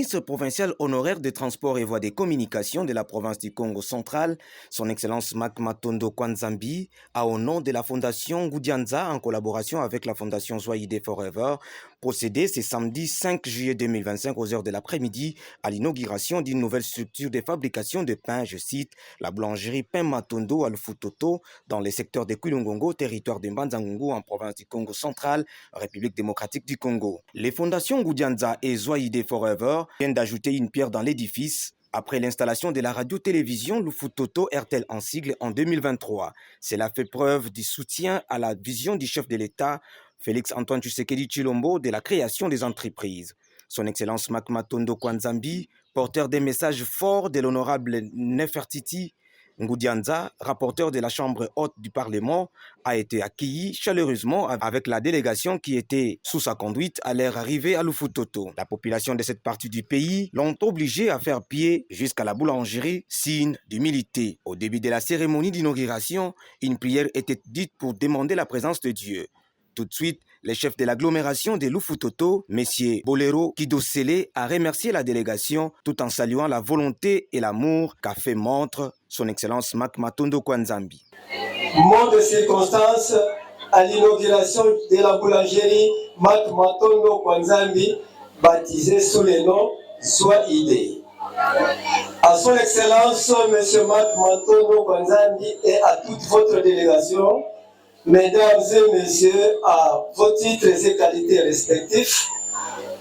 ministre provincial honoraire des Transports et Voies des Communications de la province du Congo central, son Excellence Mac Matondo Kwanzambi, a au nom de la Fondation Ngoudianza, en collaboration avec la Fondation Zoïde Forever, procédé ce samedi 5 juillet 2025 aux heures de l'après-midi à l'inauguration d'une nouvelle structure de fabrication de pain, je cite, la boulangerie Pain Matondo à Lufutoto, dans les secteurs de Kulungongo, territoire de Mbanzangungu en province du Congo central, République démocratique du Congo. Les fondations Ngoudianza et Zoïde Forever viennent d'ajouter une pierre dans l'édifice après l'installation de la radio-télévision Lufutoto RTL en sigle en 2023. Cela fait preuve du soutien à la vision du chef de l'État, Félix Antoine Tshisekedi Tshilombo, de la création des entreprises. Son Excellence Mac Matondo Kwanzambi, porteur des messages forts de l'honorable Nefertiti Ngoudianza, rapporteur de la Chambre haute du Parlement, a été accueilli chaleureusement avec la délégation qui était sous sa conduite à leur arrivée à Lufutoto. La population de cette partie du pays l'ont obligé à faire pied jusqu'à la boulangerie, signe d'humilité. Au début de la cérémonie d'inauguration, une prière était dite pour demander la présence de Dieu. Tout de suite, le chef de l'agglomération de Lufutoto, M. Bolero Kidosele, a remercié la délégation tout en saluant la volonté et l'amour qu'a fait montre son Excellence Mac Matondo Kwanzambi. Mot de circonstance à l'inauguration de la boulangerie Mac Matondo Kwanzambi, baptisée sous le nom Zoïde. À son Excellence M. Mac Matondo Kwanzambi et à toute votre délégation, Mesdames et Messieurs, à vos titres et qualités respectifs,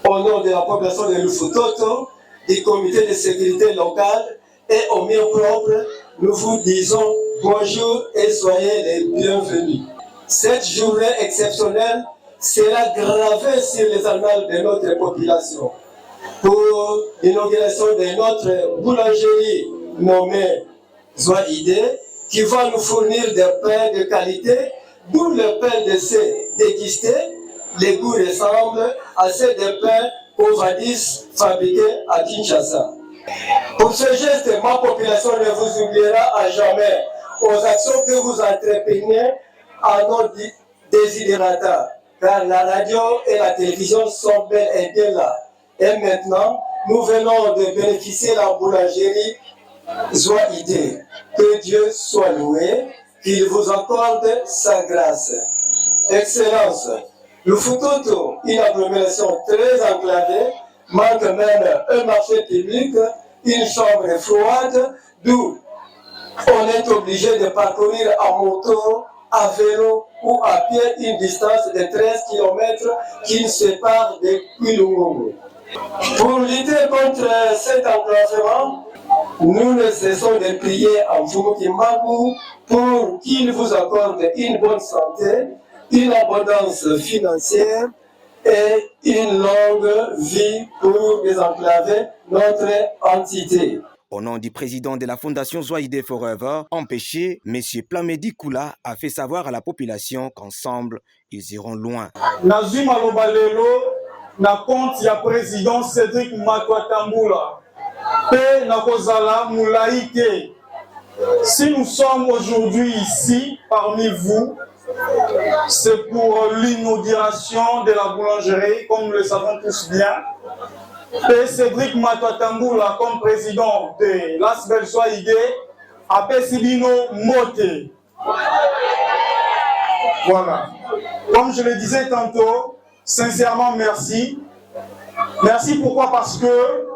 au nom de la population de Lufutoto, du comité de sécurité locale et au mien propre, nous vous disons bonjour et soyez les bienvenus. Cette journée exceptionnelle sera gravée sur les annales de notre population pour l'inauguration de notre boulangerie nommée Zoïde, qui va nous fournir des pains de qualité. D'où le pain de ces dégustés, les goûts ressemblent à ceux des pains Covadis fabriqués à Kinshasa. Pour ce geste, ma population ne vous oubliera à jamais aux actions que vous entreprenez à nos désidérata, car la radio et la télévision sont bel et bien là. Et maintenant, nous venons de bénéficier de la boulangerie Zoïde. Que Dieu soit loué. Qu'il vous accorde sa grâce. Excellence, Lufutoto, une agglomération très enclavée, manque même un marché public, une chambre froide, d'où on est obligé de parcourir en moto, à vélo ou à pied une distance de 13 km qui nous sépare de Kulungongo. Pour lutter contre cet enclavement, nous ne cessons de prier en Fumukimbaku pour qu'il vous accorde une bonne santé, une abondance financière et une longue vie pour désenclaver notre entité. Au nom du président de la Fondation Zoïde Forever, empêché, M. Plamedi Koula a fait savoir à la population qu'ensemble, ils iront loin. Nazuma Lobalelo, na compte ya président Cédric Matwatambula. Pe nakozala moulaïke. Si nous sommes aujourd'hui ici parmi vous, c'est pour l'inauguration de la boulangerie, comme nous le savons tous bien. Et Cédric Matwatambula, comme président de l'Asbel Zoïde, a Pesibino Mote. Voilà. Comme je le disais tantôt, sincèrement merci. Merci pourquoi? Parce que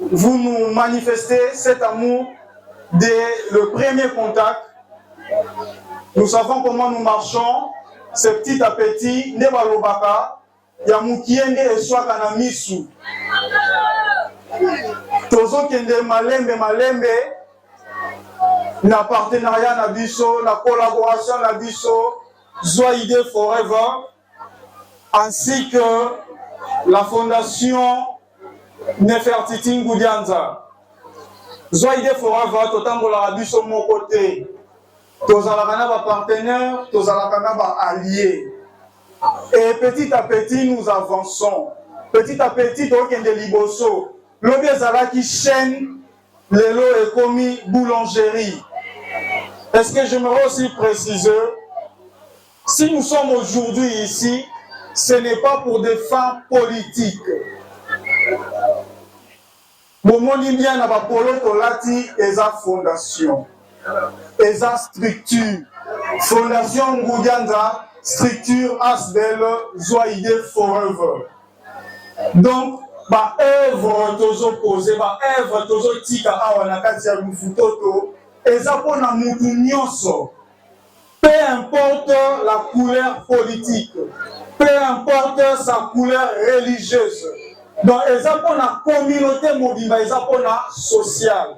vous nous manifestez cet amour dès le premier contact. Nous savons comment nous marchons, c'est petit à petit, Nebalobaka, Yamukiende et Swakanamisu. Tozo Kende Malembe, na partenariat na biso, la collaboration na biso, Zoïde Forever, ainsi que la fondation Nefertiti Ngoudianza. Zoïde Forever, totambola biso mon côté. Tozalaka na ba partenaires, tozalaka na ba alliés. Et petit à petit, nous avançons. Petit à petit, tokende liboso. Lobi ezalaki chaîne, lelo ekomi boulangerie. Est-ce que j'aimerais aussi préciser, si nous sommes aujourd'hui ici, ce n'est pas pour des fins politiques. bomoni bien na bapolo tolati eza fondation, eza structure. Fondation Ngudianza, structure Asbel Zoïde Forever. Donc, ba œuvre tozo posé, ba œuvre tozo tika awa na kati ya Lufutoto, eza pona mutu nyonso. Peu importe la couleur politique, peu importe sa couleur religieuse. Donc, eza pona communauté mobimba, eza pona sociale.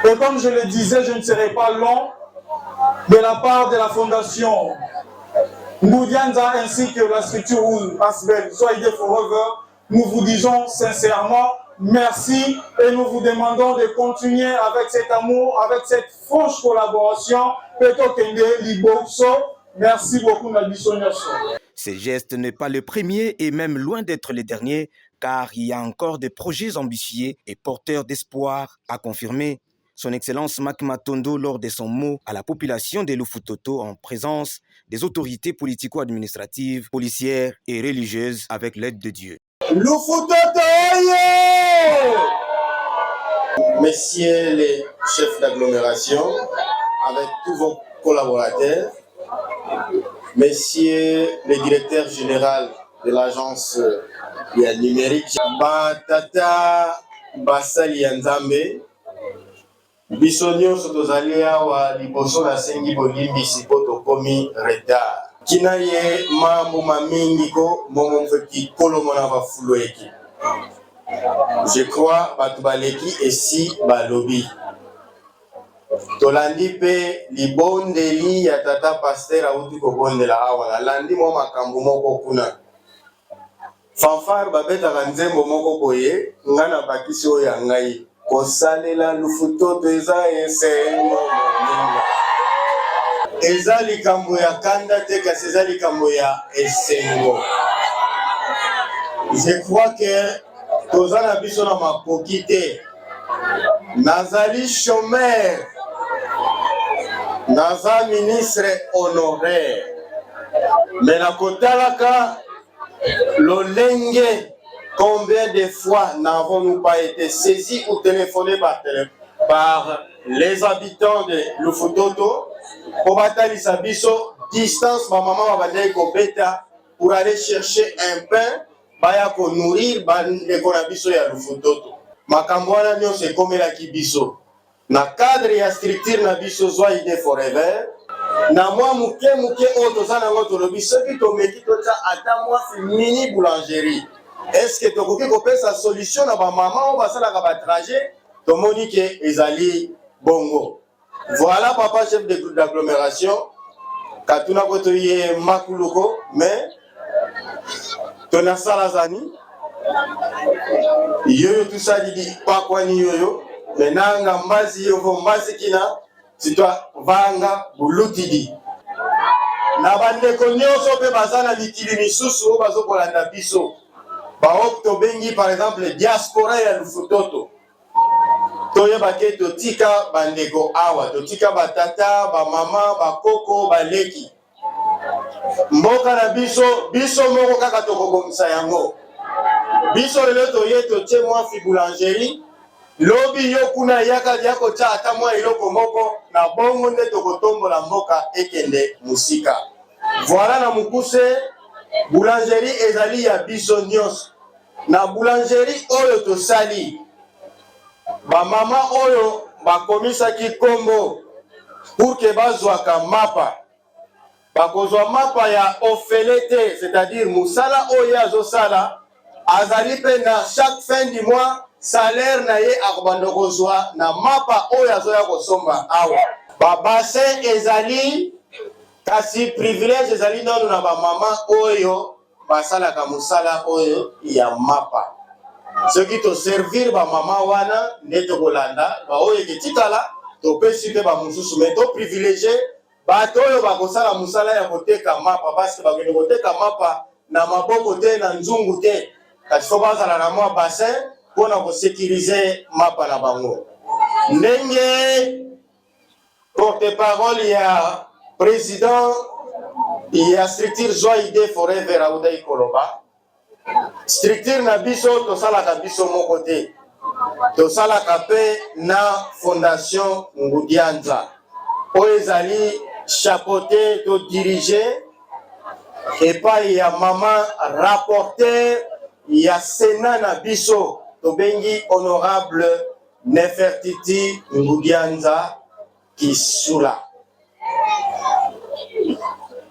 Et comme je le disais, je ne serai pas long, de la part de la fondation Ngudianza ainsi que la structure Asbel Zoïde Forever, nous vous disons sincèrement merci et nous vous demandons de continuer avec cet amour, avec cette franche collaboration. Merci beaucoup, Nabiso. Ce geste n'est pas le premier et même loin d'être le dernier, car il y a encore des projets ambitieux et porteurs d'espoir à confirmer. Son Excellence Mac Matondo, lors de son mot à la population de Lufutoto en présence des autorités politico-administratives, policières et religieuses avec l'aide de Dieu. Lufutoto! Messieurs les chefs d'agglomération, avec tous vos collaborateurs, messieurs les directeurs généraux de l'agence numérique, Batata Basali Nzambe, Bisonio Sotozali awa liboso na sengi bolimbi sipoto komi retard. Kina ye mambo mamingi ko momo mfeki kolomo na bafulo eki. Je crois batu baleki esi balobi. Tolandi pe libondeli ya tata pasteur auti ko bondela awa. Landi mo makambo moko kuna. Fanfare babeta nzembo moko boye ngana bakisi oyo ngai. Kosalela Lufutoto eza esengo moninga. Eza likambo ya kanda te kasi eza likambo ya esengo. Je crois que toza na biso na makoki te. Nazali chômeur. Naza ministre honoraire. Mais na kotalaka lolenge. Combien de fois n'avons-nous pas été saisis ou téléphonés par les habitants de Lufutoto pour battre biso distance ma maman va aller kobeta pour aller chercher un pain baya ko nourrir les konabiso ya Lufutoto. Makambo wana nyonso ekomelaki biso na cadre ya structure na biso Zoïde Forever na mwa muke oyo toza nango tolobi soki tomeki totya ata mwa mini boulangerie. Est-ce que tu peux sa solution à ma maman ou à la trajet? Tomoni ke ezali bongo. Voilà papa chef d'agglomération. Katuna kotoye makuluko mais tona salazani. Yoyo tout ça dit pas quoi ni yoyo. Menanga mbazi yovo mbazi kina si toi vanga bulutidi. Na bande konyoso pe bazana likili misusu bazo kolanda biso. Baokto bengi par exemple diaspora ya Lufutoto. Toye baketo tika bandeko awa, to tika batata, ba mama, ba koko, ba leki. Mboka na biso moko kaka tokobomisa yango. Biso lelo toye to tie mwa fi boulangerie. Lobi yo kuna yaka yako cha ata mwa iloko moko na bongo nde tokotombola mboka ekende musika. Voilà na mukuse boulangerie ezali ya biso nyonso. Na boulangerie oyo tosali ba mama oyo bakomisaki kombo pour que bazwaka mapa bakozwa mapa ya ofelete, c'est-à-dire musala oyo azosala azali pe na chaque fin du mois salaire na ye akobanda kozwa na mapa oyo azoya kosomba awa. Ba bassin ezali kasi privilège ezali nanu na ba mama oyo basala ka musala oyo ya mapa. Ce qui te servir ba mama wana neto kolanda ba oyo ketikala to pesi pe ba mususu mais to privilégié ba to oyo ba kosala musala ya koteka mapa parce que ba kende koteka mapa na maboko te na nzungu te kasi fo bazala na mwa bassin pona ko sécuriser mapa na bango. Ndenge porte-parole ya président ya structure Zoïde Forever Aouda Ikoloba. Structure na biso to sala ka biso moko te. tosalaka mpe na fondation Ngudianza oyo ezali chapeauté to dirige epai ya mama rapporteur ya Sénat na biso tobengi honorable Nefertiti Ngudianza Kisula.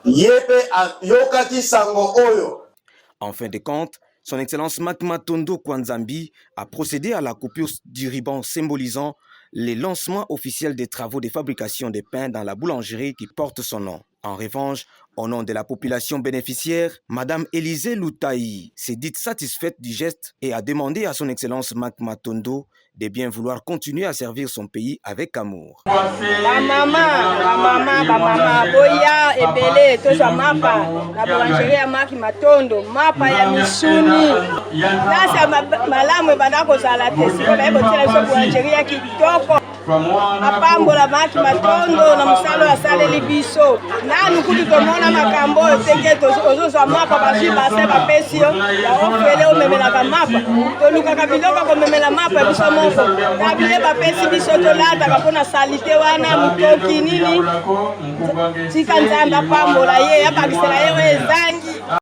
Yepe yokaki sango oyo. En fin de compte, son Excellence Makmatondo Kwanzambi a procédé à la coupure du ruban symbolisant le lancement officiel des travaux de fabrication de pain dans la boulangerie qui porte son nom. En revanche, au nom de la population bénéficiaire, Madame Élisée Loutaï s'est dite satisfaite du geste et a demandé à son Excellence Makmatondo de bien vouloir continuer à servir son pays avec amour. Mama, boya ebele toza mapa la boulangerie ya Makmatondo, mapa ya misuni. Nasa malamu banda kozala te siko na ebotina biso boulangerie ya kitoko. Apambola Makmatondo na musalo asaleli biso. Nanu kuti tomona makambo teke tozoza mapa basi base bapesi yo ya ofele omemelaka mapa. Tolukaka biloko komemela mapa biso moko. Tabile bapesi biso tolataka mpona salite wana mutoki nini. Tika Nzambe apambola ye apakisela ye oyo ezangi.